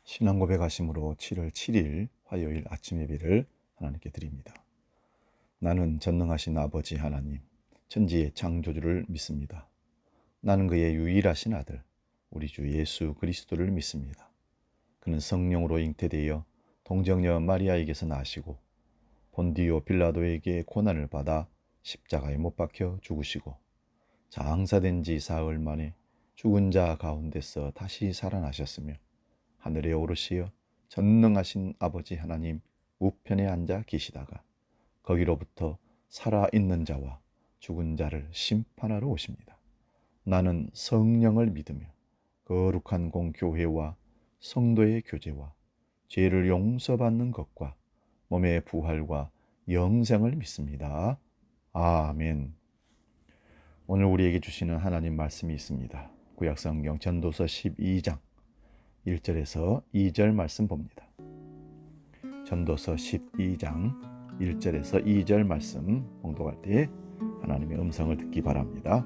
신앙 고백하심으로 7월 7일 화요일 아침 예배를 하나님께 드립니다. 나는 전능하신 아버지 하나님, 천지의 창조주를 믿습니다. 나는 그의 유일하신 아들, 우리 주 예수 그리스도를 믿습니다. 그는 성령으로 잉태되어 동정녀 마리아에게서 나시고 본디오 빌라도에게 고난을 받아 십자가에 못 박혀 죽으시고 장사된 지 사흘 만에 죽은 자 가운데서 다시 살아나셨으며 하늘에 오르시어 전능하신 아버지 하나님 우편에 앉아 계시다가 거기로부터 살아있는 자와 죽은 자를 심판하러 오십니다. 나는 성령을 믿으며 거룩한 공교회와 성도의 교제와 죄를 용서받는 것과 몸의 부활과 영생을 믿습니다. 아멘. 오늘 우리에게 주시는 하나님 말씀이 있습니다. 구약성경 전도서 12장 1절에서 2절 말씀 봅니다. 전도서 12장 1절에서 2절 말씀 봉독할 때 하나님의 음성을 듣기 바랍니다.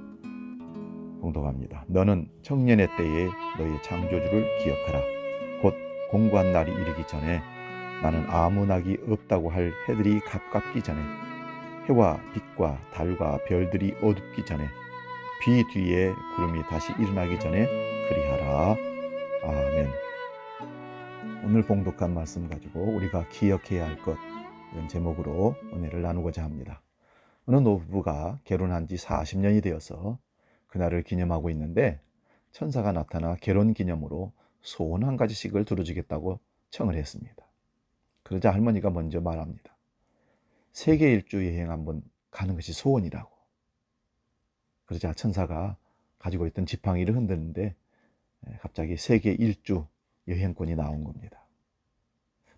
봉독합니다. 너는 청년의 때에 너의 창조주를 기억하라. 곧 공고한 날이 이르기 전에 나는 아무 낙이 없다고 할 해들이 가깝기 전에 해와 빛과 달과 별들이 어둡기 전에 비 뒤에 구름이 다시 일어나기 전에 그리하라. 아멘. 오늘 봉독한 말씀 가지고 우리가 기억해야 할 것, 이런 제목으로 은혜를 나누고자 합니다. 어느 노부부가 결혼한 지 40년이 되어서 그날을 기념하고 있는데 천사가 나타나 결혼 기념으로 소원 한 가지씩을 들어주겠다고 청을 했습니다. 그러자 할머니가 먼저 말합니다. 세계 일주 여행 한번 가는 것이 소원이라고. 그러자 천사가 가지고 있던 지팡이를 흔드는데 갑자기 세계 일주 여행권이 나온 겁니다.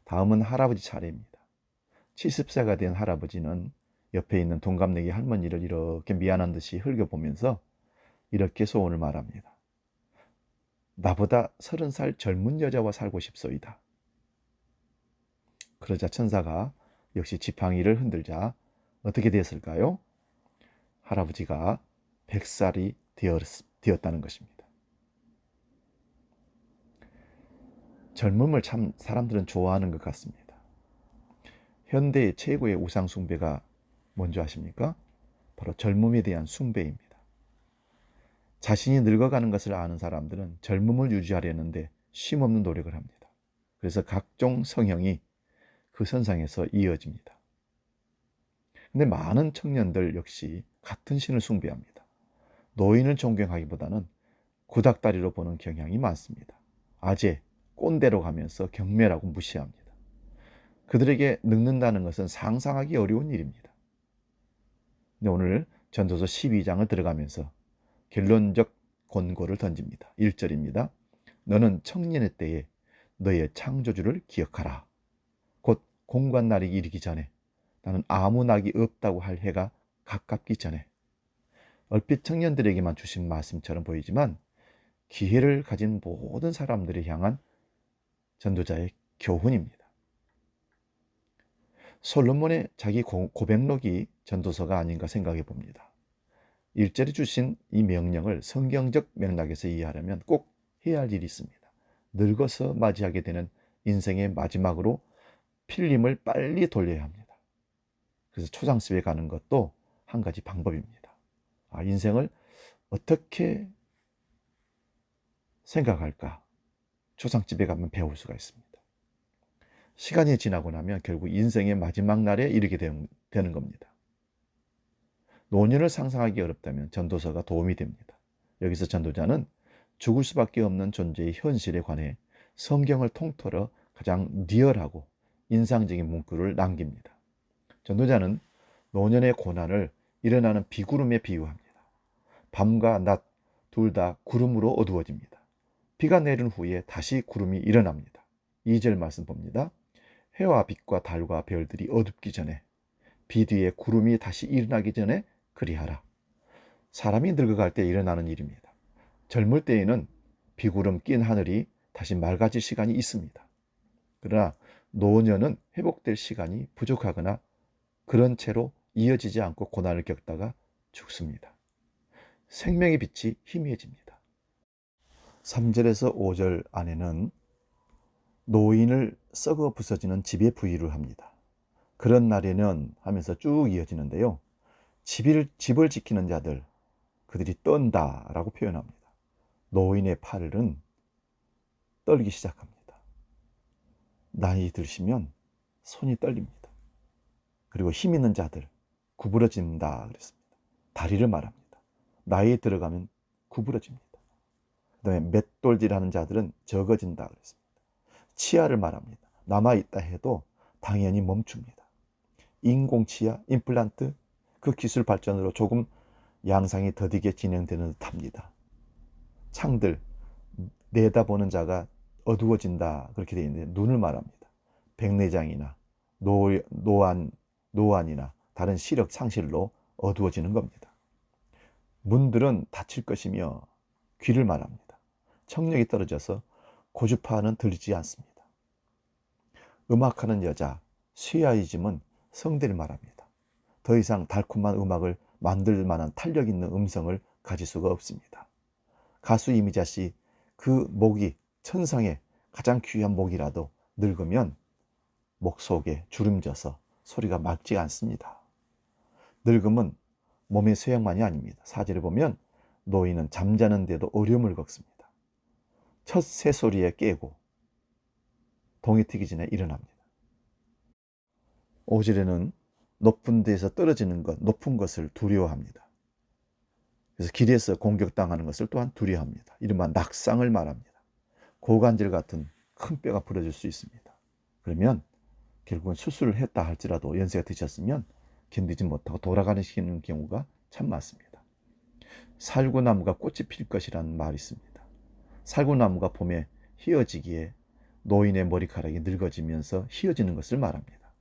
다음은 할아버지 차례입니다. 70세가 된 할아버지는 옆에 있는 동갑내기 할머니를 이렇게 미안한 듯이 흘겨보면서 이렇게 소원을 말합니다. 나보다 30살 젊은 여자와 살고 싶소이다. 그러자 천사가 역시 지팡이를 흔들자 어떻게 됐을까요? 할아버지가 100살이 되었다는 것입니다. 젊음을 참 사람들은 좋아하는 것 같습니다. 현대의 최고의 우상 숭배가 뭔지 아십니까? 바로 젊음에 대한 숭배입니다. 자신이 늙어가는 것을 아는 사람들은 젊음을 유지하려는데 쉼없는 노력을 합니다. 그래서 각종 성형이 그 선상에서 이어집니다. 근데 많은 청년들 역시 같은 신을 숭배합니다. 노인을 존경하기보다는 구닥다리로 보는 경향이 많습니다. 아재, 꼰대로 가면서 경멸하고 무시합니다. 그들에게 늙는다는 것은 상상하기 어려운 일입니다. 근데 오늘 전도서 12장을 들어가면서 결론적 권고를 던집니다. 1절입니다. 너는 청년의 때에 너의 창조주를 기억하라. 곧 공고한 날이 이르기 전에 나는 아무 낙이 없다고 할 해가 가깝기 전에. 얼핏 청년들에게만 주신 말씀처럼 보이지만 기회를 가진 모든 사람들을 향한 전도자의 교훈입니다. 솔로몬의 자기 고백록이 전도서가 아닌가 생각해 봅니다. 1절에 주신 이 명령을 성경적 맥락에서 이해하려면 꼭 해야 할 일이 있습니다. 늙어서 맞이하게 되는 인생의 마지막으로 필름을 빨리 돌려야 합니다. 그래서 초상집에 가는 것도 한 가지 방법입니다. 인생을 어떻게 생각할까? 초상집에 가면 배울 수가 있습니다. 시간이 지나고 나면 결국 인생의 마지막 날에 이르게 되는 겁니다. 노년을 상상하기 어렵다면 전도서가 도움이 됩니다. 여기서 전도자는 죽을 수밖에 없는 존재의 현실에 관해 성경을 통틀어 가장 리얼하고 인상적인 문구를 남깁니다. 전도자는 노년의 고난을 일어나는 비구름에 비유합니다. 밤과 낮 둘 다 구름으로 어두워집니다. 비가 내린 후에 다시 구름이 일어납니다. 2절 말씀 봅니다. 해와 빛과 달과 별들이 어둡기 전에 비 뒤에 구름이 다시 일어나기 전에 그리하라. 사람이 늙어갈 때 일어나는 일입니다. 젊을 때에는 비구름 낀 하늘이 다시 맑아질 시간이 있습니다. 그러나 노년은 회복될 시간이 부족하거나 그런 채로 이어지지 않고 고난을 겪다가 죽습니다. 생명의 빛이 희미해집니다. 3절에서 5절 안에는 노인을 썩어 부서지는 집에 부의를 합니다. 그런 날에는 하면서 쭉 이어지는데요. 집을 지키는 자들, 그들이 떤다라고 표현합니다. 노인의 팔은 떨기 시작합니다. 나이 들시면 손이 떨립니다. 그리고 힘 있는 자들 구부러진다 그랬습니다. 다리를 말합니다. 나이에 들어가면 구부러집니다. 그 다음에 맷돌질하는 자들은 적어진다 그랬습니다. 치아를 말합니다. 남아있다 해도 당연히 멈춥니다. 인공치아, 임플란트, 그 기술 발전으로 조금 양상이 더디게 진행되는 듯합니다. 창들, 내다보는 자가 어두워진다 그렇게 되어 있는데 눈을 말합니다. 백내장이나 노안이나 다른 시력 상실로 어두워지는 겁니다. 문들은 닫힐 것이며 귀를 말합니다. 청력이 떨어져서 고주파는 들리지 않습니다. 음악하는 여자, 쇠아이즘은 성대를 말합니다. 더 이상 달콤한 음악을 만들 만한 탄력 있는 음성을 가질 수가 없습니다. 가수 이미자 씨, 그 목이 천상의 가장 귀한 목이라도 늙으면 목 속에 주름져서 소리가 맑지 않습니다. 늙음은 몸의 쇠약만이 아닙니다. 사제를 보면 노인은 잠자는데도 어려움을 겪습니다. 첫 새소리에 깨고 동이 트기 전에 일어납니다. 오지레는 높은 데서 떨어지는 것, 높은 것을 두려워합니다. 그래서 길에서 공격당하는 것을 또한 두려워합니다. 이른바 낙상을 말합니다. 고관절 같은 큰 뼈가 부러질 수 있습니다. 그러면 결국은 수술을 했다 할지라도 연세가 드셨으면 견디지 못하고 돌아가시는 경우가 참 많습니다. 살구나무가 꽃이 필 것이라는 말이 있습니다. 살구나무가 봄에 휘어지기에 노인의 머리카락이 늙어지면서 휘어지는 것을 말합니다.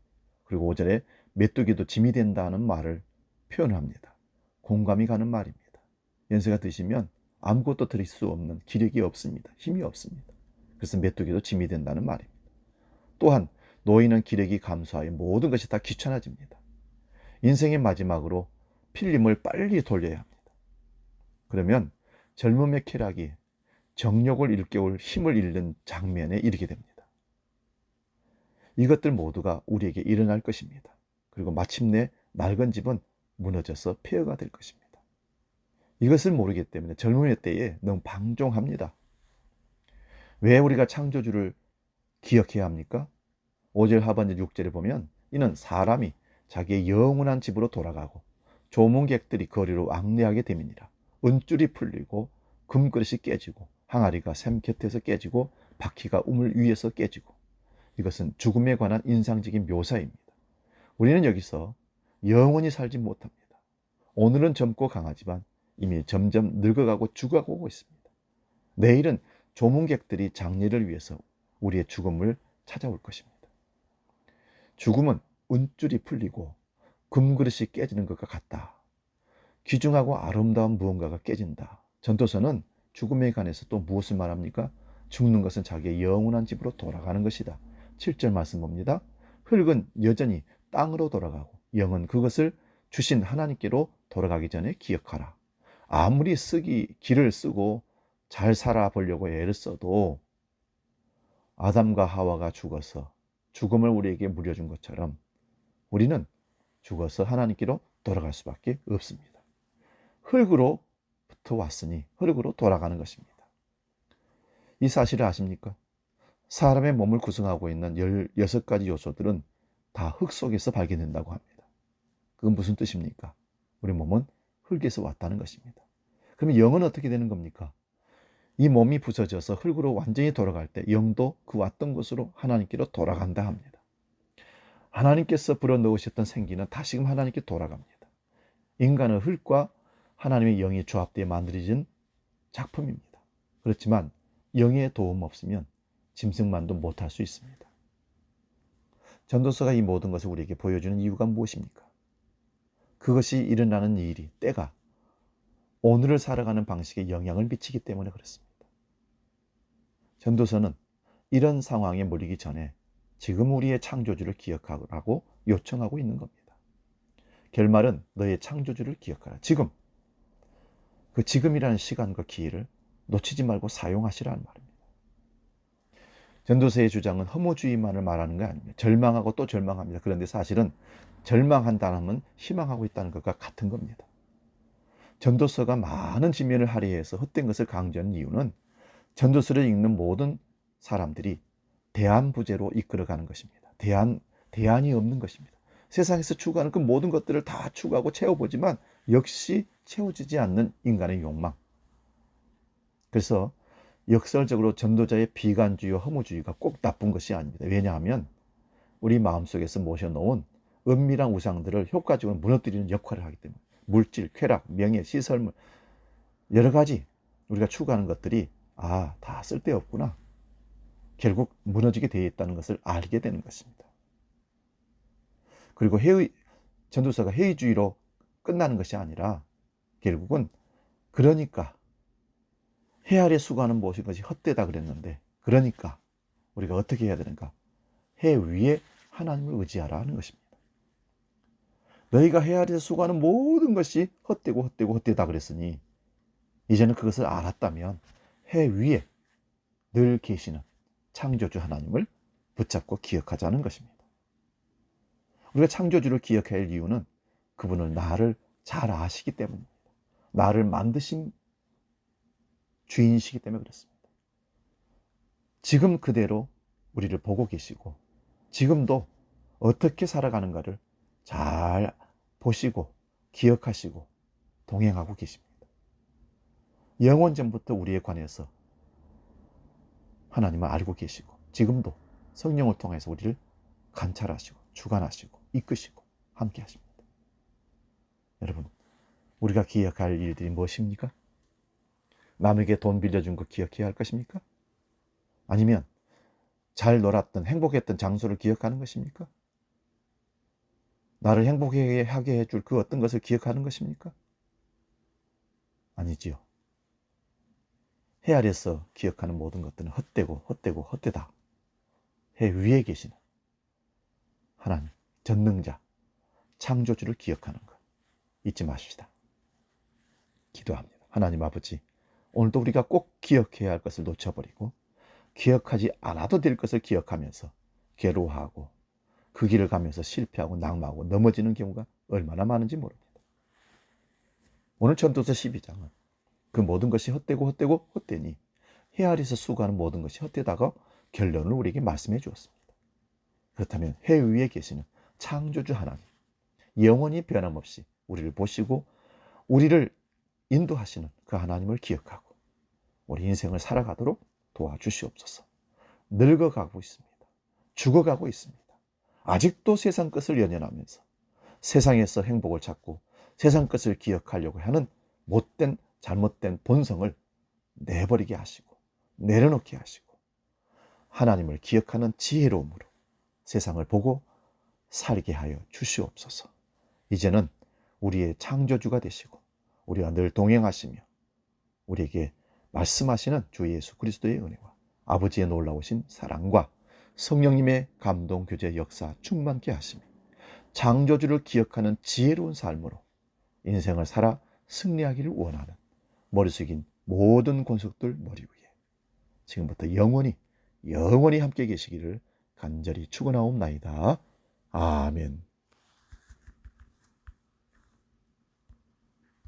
그리고 5절에 메뚜기도 짐이 된다는 말을 표현합니다. 공감이 가는 말입니다. 연세가 드시면 아무것도 드릴 수 없는 기력이 없습니다. 힘이 없습니다. 그래서 메뚜기도 짐이 된다는 말입니다. 또한 노인은 기력이 감소하여 모든 것이 다 귀찮아집니다. 인생의 마지막으로 필름을 빨리 돌려야 합니다. 그러면 젊음의 쾌락이 정욕을 일깨울 힘을 잃는 장면에 이르게 됩니다. 이것들 모두가 우리에게 일어날 것입니다. 그리고 마침내 낡은 집은 무너져서 폐허가 될 것입니다. 이것을 모르기 때문에 젊음의 때에 너무 방종합니다. 왜 우리가 창조주를 기억해야 합니까? 5절 하반절 6절에 보면 이는 사람이 자기의 영원한 집으로 돌아가고 조문객들이 거리로 왕래하게 됨이니라. 은줄이 풀리고 금그릇이 깨지고 항아리가 샘 곁에서 깨지고 바퀴가 우물 위에서 깨지고. 이것은 죽음에 관한 인상적인 묘사입니다. 우리는 여기서 영원히 살지 못합니다. 오늘은 젊고 강하지만 이미 점점 늙어가고 죽어가고 있습니다. 내일은 조문객들이 장례를 위해서 우리의 죽음을 찾아올 것입니다. 죽음은 은줄이 풀리고 금그릇이 깨지는 것과 같다. 귀중하고 아름다운 무언가가 깨진다. 전도서는 죽음에 관해서 또 무엇을 말합니까? 죽는 것은 자기의 영원한 집으로 돌아가는 것이다. 7절 말씀 봅니다. 흙은 여전히 땅으로 돌아가고 영은 그것을 주신 하나님께로 돌아가기 전에 기억하라. 아무리 길을 쓰고 잘 살아보려고 애를 써도 아담과 하와가 죽어서 죽음을 우리에게 물려준 것처럼 우리는 죽어서 하나님께로 돌아갈 수밖에 없습니다. 흙으로부터 왔으니 흙으로 돌아가는 것입니다. 이 사실을 아십니까? 사람의 몸을 구성하고 있는 16가지 요소들은 다 흙 속에서 발견된다고 합니다. 그건 무슨 뜻입니까? 우리 몸은 흙에서 왔다는 것입니다. 그러면 영은 어떻게 되는 겁니까? 이 몸이 부서져서 흙으로 완전히 돌아갈 때 영도 그 왔던 곳으로 하나님께로 돌아간다 합니다. 하나님께서 불어넣으셨던 생기는 다시금 하나님께 돌아갑니다. 인간은 흙과 하나님의 영이 조합되어 만들어진 작품입니다. 그렇지만 영의 도움 없으면 짐승만도 못할 수 있습니다. 전도서가 이 모든 것을 우리에게 보여주는 이유가 무엇입니까? 그것이 일어나는 일이, 때가 오늘을 살아가는 방식에 영향을 미치기 때문에 그렇습니다. 전도서는 이런 상황에 몰리기 전에 지금 우리의 창조주를 기억하라고 요청하고 있는 겁니다. 결말은 너의 창조주를 기억하라. 지금, 그 지금이라는 시간과 기회를 놓치지 말고 사용하시라는 말입니다. 전도서의 주장은 허무주의만을 말하는 게 아닙니다. 절망하고 또 절망합니다. 그런데 사실은 절망한다는 하면 희망하고 있다는 것과 같은 겁니다. 전도서가 많은 지면을 할애해서 헛된 것을 강조하는 이유는 전도서를 읽는 모든 사람들이 대안 부재로 이끌어가는 것입니다. 대안이 없는 것입니다. 세상에서 추구하는 그 모든 것들을 다 추구하고 채워보지만 역시 채워지지 않는 인간의 욕망. 그래서 역설적으로 전도자의 비관주의와 허무주의가 꼭 나쁜 것이 아닙니다. 왜냐하면 우리 마음속에서 모셔놓은 은밀한 우상들을 효과적으로 무너뜨리는 역할을 하기 때문에 물질, 쾌락, 명예, 시설물 여러 가지 우리가 추구하는 것들이 다 쓸데없구나. 결국 무너지게 되어 있다는 것을 알게 되는 것입니다. 그리고 전도서가 회의주의로 끝나는 것이 아니라 결국은 그러니까 해 아래 수고하는 모든 것이 헛되다 그랬는데 그러니까 우리가 어떻게 해야 되는가? 해 위에 하나님을 의지하라 하는 것입니다. 너희가 해 아래에서 수고하는 모든 것이 헛되다 그랬으니 이제는 그것을 알았다면 해 위에 늘 계시는 창조주 하나님을 붙잡고 기억하자는 것입니다. 우리가 창조주를 기억해야 할 이유는 그분을 나를 잘 아시기 때문입니다. 나를 만드신 주인이시기 때문에 그렇습니다. 지금 그대로 우리를 보고 계시고 지금도 어떻게 살아가는가를 잘 보시고 기억하시고 동행하고 계십니다. 영원전부터 우리에 관해서 하나님을 알고 계시고 지금도 성령을 통해서 우리를 관찰하시고 주관하시고 이끄시고 함께 하십니다. 여러분, 우리가 기억할 일들이 무엇입니까? 남에게 돈 빌려준 거 기억해야 할 것입니까? 아니면 잘 놀았던 행복했던 장소를 기억하는 것입니까? 나를 행복하게 해줄 그 어떤 것을 기억하는 것입니까? 아니지요. 해 아래서 기억하는 모든 것들은 헛되다. 해 위에 계시는 하나님, 전능자, 창조주를 기억하는 것 잊지 마십시다. 기도합니다. 하나님 아버지, 오늘도 우리가 꼭 기억해야 할 것을 놓쳐버리고 기억하지 않아도 될 것을 기억하면서 괴로워하고 그 길을 가면서 실패하고 낙마하고 넘어지는 경우가 얼마나 많은지 모릅니다. 오늘 전도서 12장은 그 모든 것이 헛되니 해 아래에서 수고하는 모든 것이 헛되다가 결론을 우리에게 말씀해 주었습니다. 그렇다면 해 위에 계시는 창조주 하나님, 영원히 변함없이 우리를 보시고 우리를 인도하시는 그 하나님을 기억하고 우리 인생을 살아가도록 도와주시옵소서. 늙어가고 있습니다. 죽어가고 있습니다. 아직도 세상 것을 연연하면서 세상에서 행복을 찾고 세상 것을 기억하려고 하는 못된 잘못된 본성을 내버리게 하시고 내려놓게 하시고 하나님을 기억하는 지혜로움으로 세상을 보고 살게 하여 주시옵소서. 이제는 우리의 창조주가 되시고 우리와 늘 동행하시며 우리에게 말씀하시는 주 예수 그리스도의 은혜와 아버지의 놀라우신 사랑과 성령님의 감동, 교제, 역사 충만케 하시며 창조주를 기억하는 지혜로운 삶으로 인생을 살아 승리하기를 원하는 머리 숙인 모든 권속들 머리 위에 지금부터 영원히 함께 계시기를 간절히 축원하옵나이다. 아멘.